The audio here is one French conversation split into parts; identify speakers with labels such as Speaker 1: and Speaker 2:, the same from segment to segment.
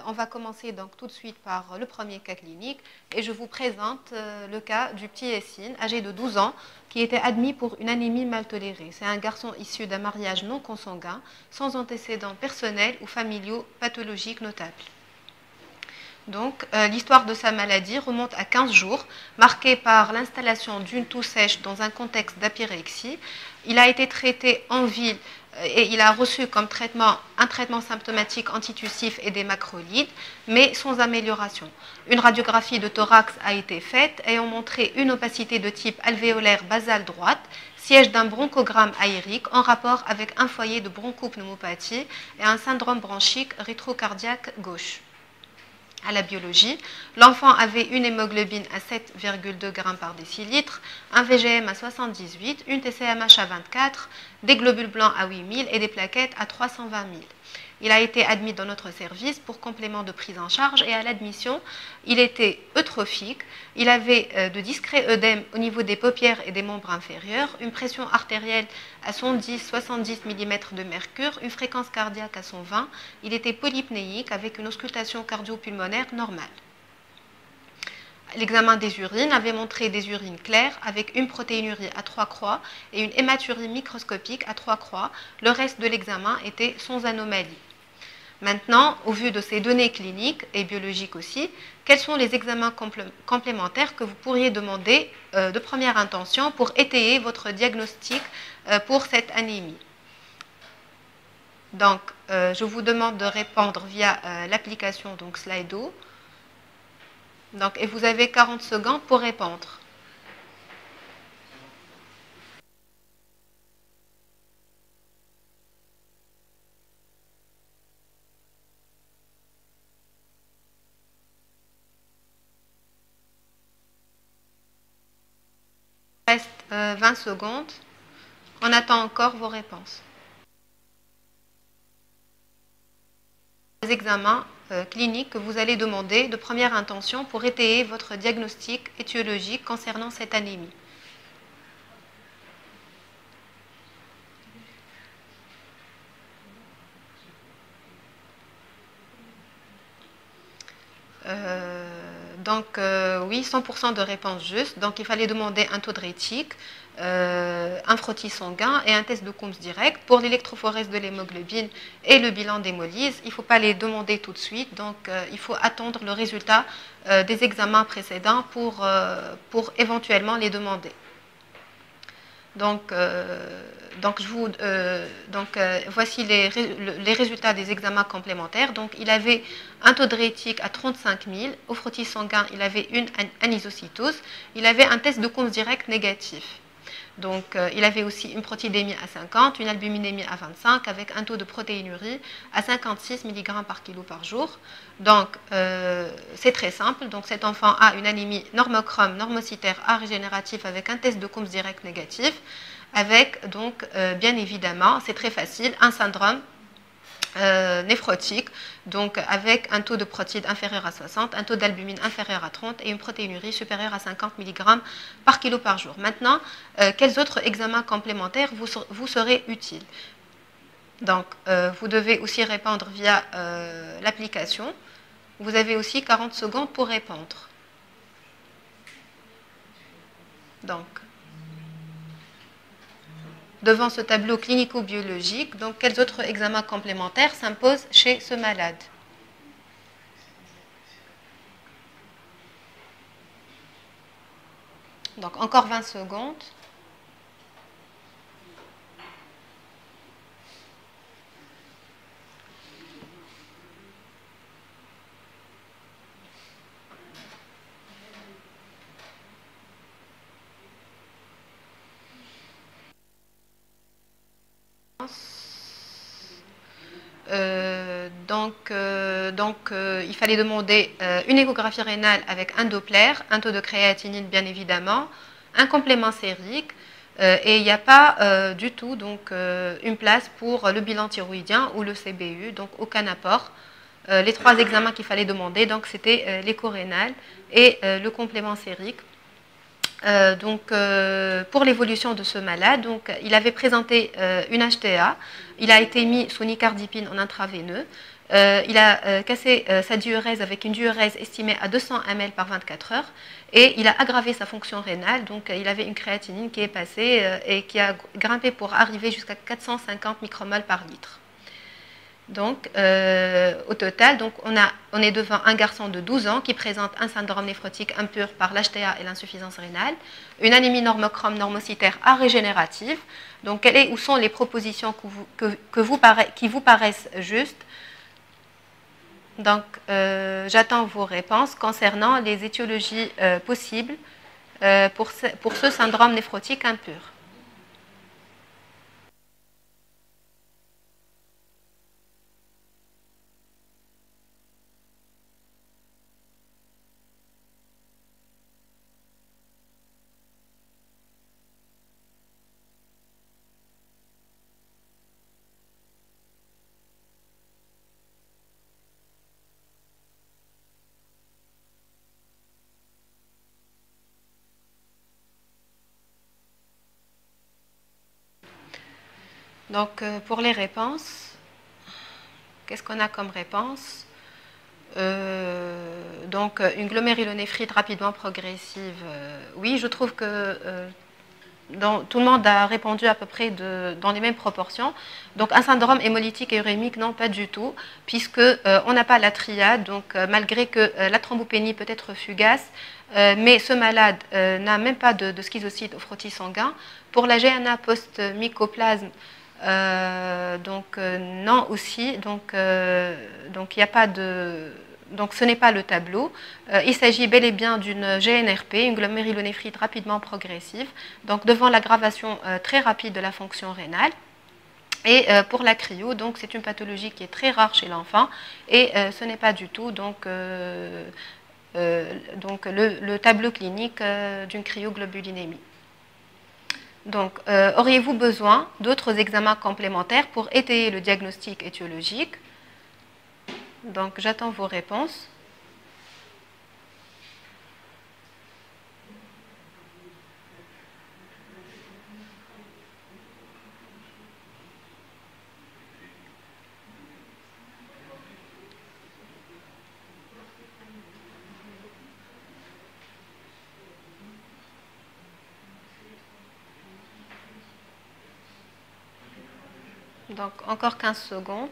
Speaker 1: On va commencer donc tout de suite par le premier cas clinique et je vous présente le cas du petit Essine, âgé de 12 ans, qui était admis pour une anémie mal tolérée. C'est un garçon issu d'un mariage non consanguin, sans antécédents personnels ou familiaux pathologiques notables. Donc, l'histoire de sa maladie remonte à 15 jours, marquée par l'installation d'une toux sèche dans un contexte d'apyrexie. Il a été traité en ville et il a reçu comme traitement un traitement symptomatique antitussif et des macrolides, mais sans amélioration. Une radiographie de thorax a été faite ayant montré une opacité de type alvéolaire basale droite, siège d'un bronchogramme aérique en rapport avec un foyer de bronchopneumopathie et un syndrome bronchique rétrocardiaque gauche. À la biologie, l'enfant avait une hémoglobine à 7,2 g par décilitre, un VGM à 78, une TCMH à 24, des globules blancs à 8000 et des plaquettes à 320 000. Il a été admis dans notre service pour complément de prise en charge et à l'admission, il était eutrophique, il avait de discrets œdèmes au niveau des paupières et des membres inférieurs, une pression artérielle à 110-70 mm de mercure, une fréquence cardiaque à 120, il était polypnéique avec une auscultation cardio-pulmonaire normale. L'examen des urines avait montré des urines claires avec une protéinurie à 3 croix et une hématurie microscopique à 3 croix. Le reste de l'examen était sans anomalie. Maintenant, au vu de ces données cliniques et biologiques aussi, quels sont les examens complémentaires que vous pourriez demander de première intention pour étayer votre diagnostic pour cette anémie? Donc, je vous demande de répondre via l'application Slido. Donc, et vous avez 40 secondes pour répondre. Il reste 20 secondes. On attend encore vos réponses. Les examens cliniques que vous allez demander de première intention pour étayer votre diagnostic étiologique concernant cette anémie. Oui, 100% de réponses justes. Donc, il fallait demander un taux de rétique, un frottis sanguin et un test de Coombs direct. Pour l'électrophorèse de l'hémoglobine et le bilan d'hémolyse, il ne faut pas les demander tout de suite. Donc, il faut attendre le résultat des examens précédents pour éventuellement les demander. Voici les résultats des examens complémentaires. Donc, il avait un taux de rétique à 35 000. Au frottis sanguin, il avait une anisocytose. Il avait un test de Coombs direct négatif. Donc, il avait aussi une protidémie à 50, une albuminémie à 25, avec un taux de protéinurie à 56 mg par kilo par jour. Donc, c'est très simple. Donc, cet enfant a une anémie normochrome, normocytaire A régénératif avec un test de Coombs direct négatif, avec donc, bien évidemment, c'est très facile, un syndrome néphrotique, donc avec un taux de protide inférieur à 60, un taux d'albumine inférieur à 30 et une protéinurie supérieure à 50 mg par kilo par jour. Maintenant, quels autres examens complémentaires vous seraient utiles? Donc, vous devez aussi répondre via l'application. Vous avez aussi 40 secondes pour répondre. Donc, devant ce tableau clinico-biologique, donc quels autres examens complémentaires s'imposent chez ce malade? Donc encore 20 secondes. Il fallait demander une échographie rénale avec un Doppler, un taux de créatinine bien évidemment, un complément sérique et il n'y a pas du tout une place pour le bilan thyroïdien ou le CBU, donc aucun apport. Les trois examens qu'il fallait demander, donc c'était l'écho rénal et le complément sérique. Pour l'évolution de ce malade, il avait présenté une HTA, il a été mis sous nicardipine en intraveineux, Il a cassé sa diurèse avec une diurèse estimée à 200 ml par 24 heures et il a aggravé sa fonction rénale. Donc, il avait une créatinine qui est passée et qui a grimpé pour arriver jusqu'à 450 micromoles par litre. Donc, au total, donc on est devant un garçon de 12 ans qui présente un syndrome néphrotique impur par l'HTA et l'insuffisance rénale, une anémie normochrome normocytaire arégénérative. Donc, où sont les propositions qui vous paraissent justes? Donc, j'attends vos réponses concernant les étiologies possibles pour ce syndrome néphrotique impur. Donc, pour les réponses, qu'est-ce qu'on a comme réponse? Donc, une glomérulonéphrite rapidement progressive, oui, je trouve que tout le monde a répondu à peu près dans les mêmes proportions. Donc, un syndrome hémolytique et urémique, non, pas du tout, puisque on n'a pas la triade. Donc, malgré que la thrombopénie peut être fugace, mais ce malade n'a même pas de schizocyte au frottis sanguin. Pour la GNA post-mycoplasme, non aussi. Donc, il n'y a pas de... Donc, ce n'est pas le tableau. Il s'agit bel et bien d'une GNRP, une glomérulonéphrite rapidement progressive, donc devant l'aggravation très rapide de la fonction rénale. Et pour la cryo, donc c'est une pathologie qui est très rare chez l'enfant et ce n'est pas du tout le tableau clinique d'une cryoglobulinémie. Donc, auriez-vous besoin d'autres examens complémentaires pour étayer le diagnostic étiologique? Donc, j'attends vos réponses. Donc, encore 15 secondes.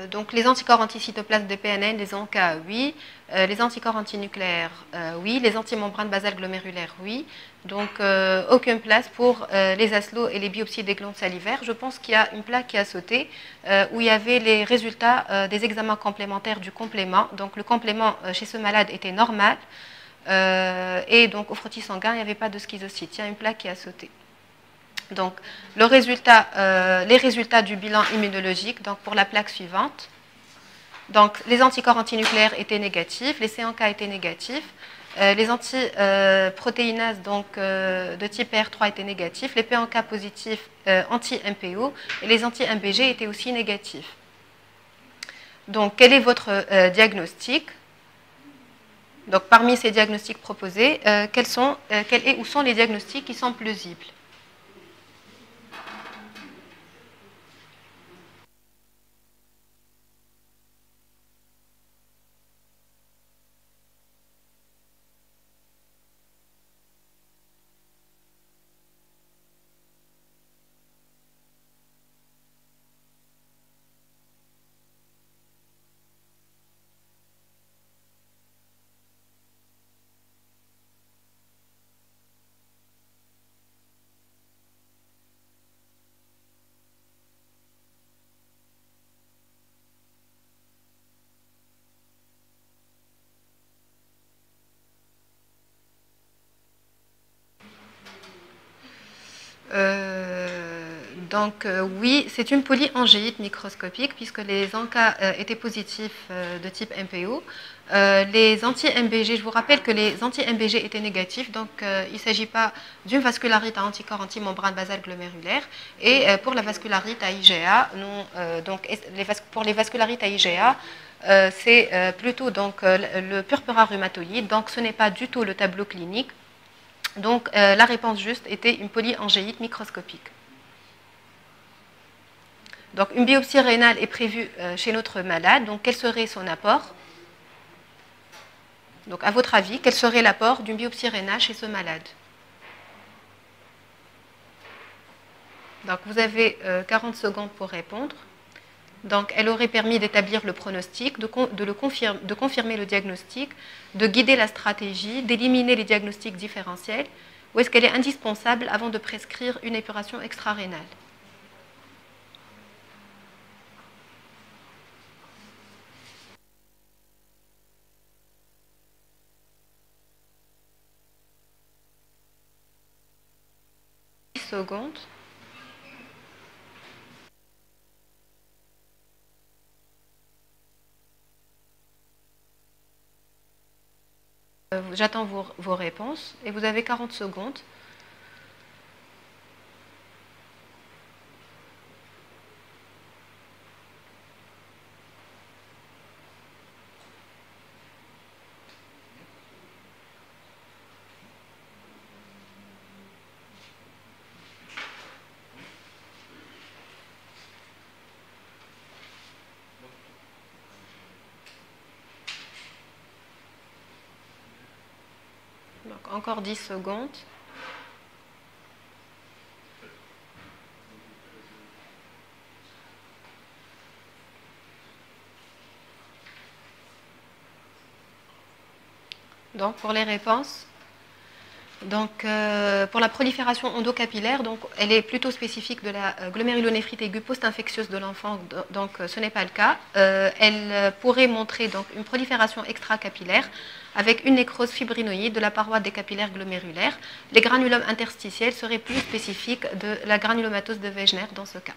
Speaker 1: Donc, les anticorps anticytoplasmes de PNN, les ANCA, oui. Les anticorps antinucléaires, oui. Les antimembranes basales glomérulaires, oui. Donc, aucune place pour les ASLO et les biopsies des glandes salivaires. Je pense qu'il y a une plaque qui a sauté où il y avait les résultats des examens complémentaires du complément. Donc, le complément chez ce malade était normal. Et donc, au frottis sanguin, il n'y avait pas de schizocyte. Il y a une plaque qui a sauté. Donc, les résultats du bilan immunologique, donc pour la plaque suivante. Donc, les anticorps antinucléaires étaient négatifs, les CNK étaient négatifs, les antiprotéinases de type R3 étaient négatifs, les PNK positifs anti-MPO et les anti-MBG étaient aussi négatifs. Donc, quel est votre diagnostic? Donc, parmi ces diagnostics proposés, où sont les diagnostics qui sont plausibles? Donc oui, c'est une polyangéite microscopique puisque les ANCA étaient positifs de type MPO. Les anti-MBG, je vous rappelle que les anti-MBG étaient négatifs, donc il ne s'agit pas d'une vascularite à anticorps anti-membrane basale glomérulaire. Et pour la vascularite à IgA, pour les vascularites à IgA, c'est plutôt donc, le purpura rhumatoïde, donc ce n'est pas du tout le tableau clinique. Donc la réponse juste était une polyangéite microscopique. Donc une biopsie rénale est prévue chez notre malade, donc quel serait son apport? Donc à votre avis, quel serait l'apport d'une biopsie rénale chez ce malade? Donc vous avez 40 secondes pour répondre. Donc elle aurait permis d'établir le pronostic, de confirmer le diagnostic, de guider la stratégie, d'éliminer les diagnostics différentiels, ou est-ce qu'elle est indispensable avant de prescrire une épuration extra-rénale? Secondes. J'attends vos réponses et vous avez 40 secondes. Donc, encore 10 secondes. Donc, pour les réponses, donc, pour la prolifération endocapillaire, donc, elle est plutôt spécifique de la glomérulonéphrite aiguë post-infectieuse de l'enfant, donc ce n'est pas le cas. Elle pourrait montrer donc, une prolifération extracapillaire avec une nécrose fibrinoïde de la paroi des capillaires glomérulaires. Les granulomes interstitiels seraient plus spécifiques de la granulomatose de Wegener dans ce cas.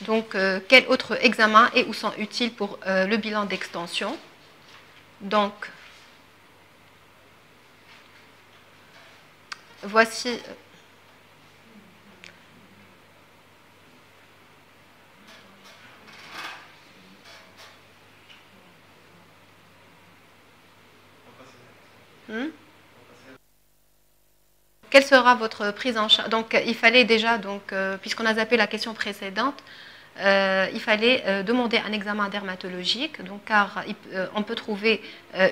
Speaker 1: Donc, quels autres examens et ou sont utiles pour le bilan d'extension? Donc, voici. Quelle sera votre prise en charge? Donc, il fallait déjà, puisqu'on a zappé la question précédente, il fallait demander un examen dermatologique, donc, car on peut trouver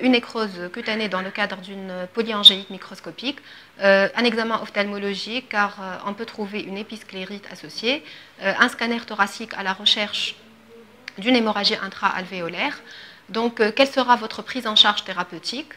Speaker 1: une nécrose cutanée dans le cadre d'une polyangéite microscopique, un examen ophtalmologique, car on peut trouver une épisclérite associée, un scanner thoracique à la recherche d'une hémorragie intra-alvéolaire. Donc, quelle sera votre prise en charge thérapeutique?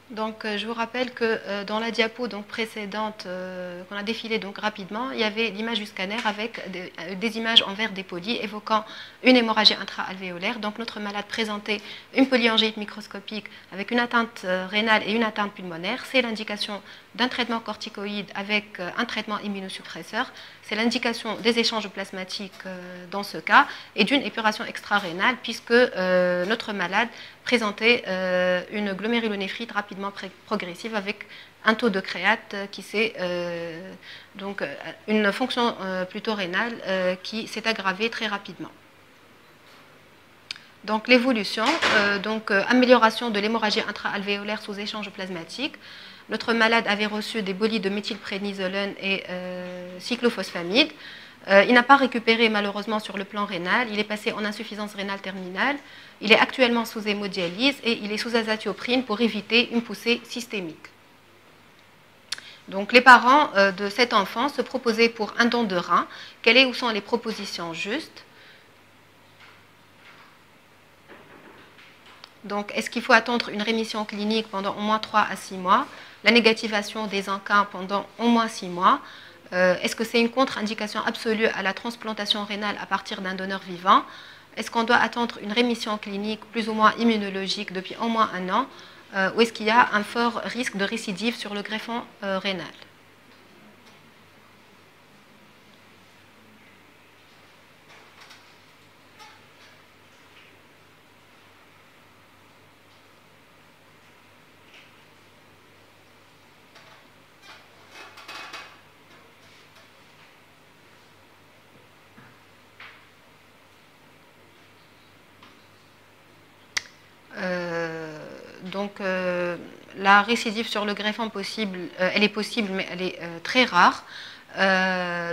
Speaker 1: Donc, je vous rappelle que dans la diapo précédente qu'on a défilée rapidement, il y avait l'image du scanner avec des images en verre dépoli évoquant une hémorragie intra-alvéolaire. Donc, notre malade présentait une polyangéite microscopique avec une atteinte rénale et une atteinte pulmonaire. C'est l'indication d'un traitement corticoïde avec un traitement immunosuppresseur. C'est l'indication des échanges plasmatiques dans ce cas et d'une épuration extra-rénale puisque notre malade présentait une glomérulonéphrite rapidement progressive avec un taux de créate qui s'est une fonction plutôt rénale qui s'est aggravée très rapidement. Donc l'évolution, amélioration de l'hémorragie intra-alvéolaire sous échange plasmatique, Notre malade avait reçu des bolis de méthylprénisolone et cyclophosphamide. Il n'a pas récupéré malheureusement sur le plan rénal. Il est passé en insuffisance rénale terminale. Il est actuellement sous hémodialyse et il est sous azatioprine pour éviter une poussée systémique. Donc les parents de cet enfant se proposaient pour un don de rein. Où sont les propositions justes? Donc, est-ce qu'il faut attendre une rémission clinique pendant au moins 3 à 6 mois, la négativation des encas pendant au moins 6 mois? Est-ce que c'est une contre-indication absolue à la transplantation rénale à partir d'un donneur vivant? Est-ce qu'on doit attendre une rémission clinique plus ou moins immunologique depuis au moins 1 an? Ou est-ce qu'il y a un fort risque de récidive sur le greffon rénal? Donc, la récidive sur le greffon possible, elle est possible, mais elle est très rare.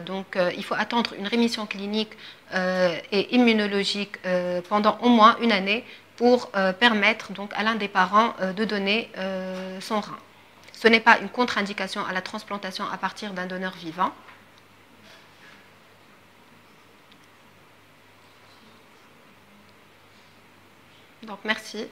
Speaker 1: Donc, il faut attendre une rémission clinique et immunologique pendant au moins 1 année pour permettre donc, à l'un des parents de donner son rein. Ce n'est pas une contre-indication à la transplantation à partir d'un donneur vivant. Donc, merci.